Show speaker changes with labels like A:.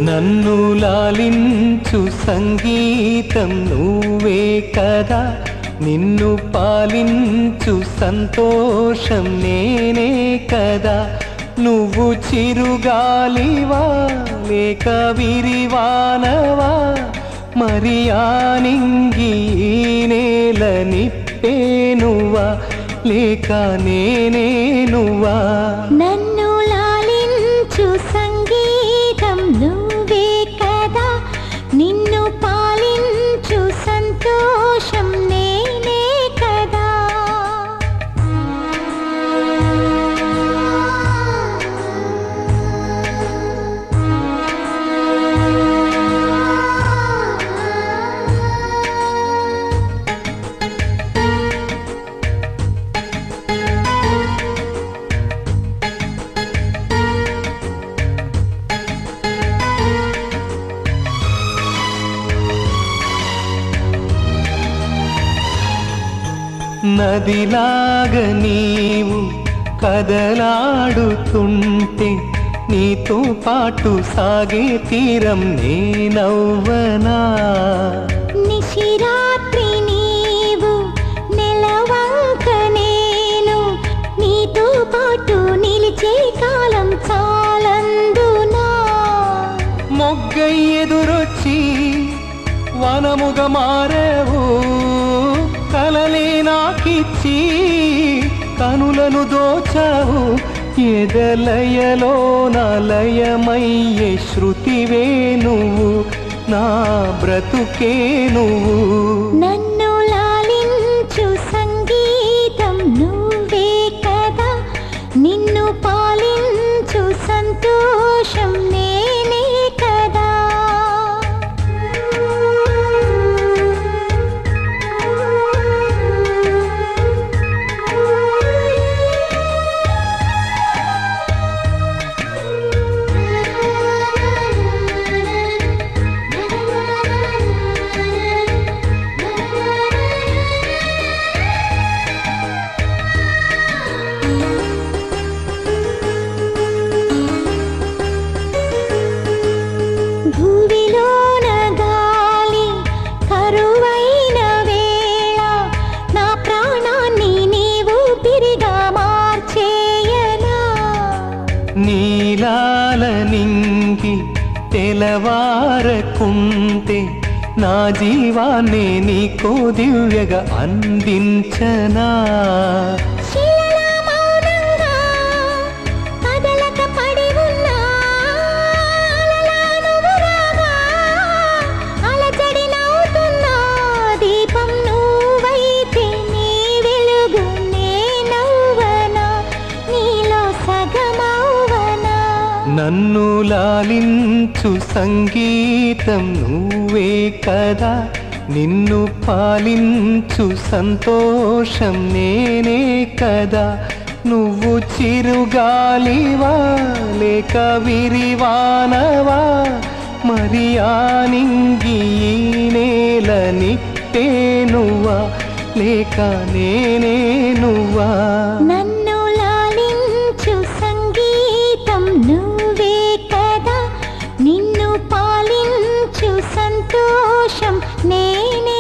A: నన్ను లాలించు సంగీతం నువ్వే కదా, నిన్ను పాలించు సంతోషం నేనే కదా. నువ్వు చిరుగాలివా లేక విరివానవా, మరి ఆనింగి నేల నిప్పేనువా లేక నేనే నువ్వా.
B: నన్ను లాలించు సంగీతం నువ్వే కదా, నిన్ను పాలించు సంతోషం నేనే కదా.
A: నదిలాగా నీవు కదలాడుతుంటే, నీతో పాటు సాగే తీరం నేనవ్వనా.
B: నిశిరాత్రి నీవు నెలవంక నేను, నీతో పాటు నిలిచే కాలం చాలందునా.
A: మొగ్గై ఎదురొచ్చి వనముగా మారేవు, కలలే నాకిచ్చి కనులను దోచావు. ఎదలయలో నలయమయ్యే శృతివే నువ్వు, నా బ్రతుకే నువ్వు.
B: నన్ను లాలించు సంగీతం నువ్వే కదా, నిన్ను పాలించు సంతోషం నేనే కదా. భూమిలోన గాలి కరువైన వేళ, నా ప్రాణాన్ని నీవు పిరిగా మార్చేయనా.
A: నీలాల నింగి తెలవారకుంటే, నా జీవాన్ని నీకో దివ్యగా అందించనా.
B: శిలలా మౌనంగా కదలక పడి ఉన్నా, అలలా నువ్వు రాగా అలజడి నవ్వుతున్నా. దీపం నువ్వైతే నీ వెలుగు నేనవ్వనా, నీలో సగమవ్వనా.
A: నన్ను లాలించు సంగీతం నువ్వే కదా, నిన్ను పాలించు సంతోషం నేనే కదా. నువ్వు చిరుగాలివా లేక విరివానవా, మరి ఆనింగి నేల నిప్పేనువా లేక నేనే నువ్వా.
B: నన్ను లాలించు సంగీతం నువ్వే కదా, నిన్ను పాలించు సంతోషం నేనే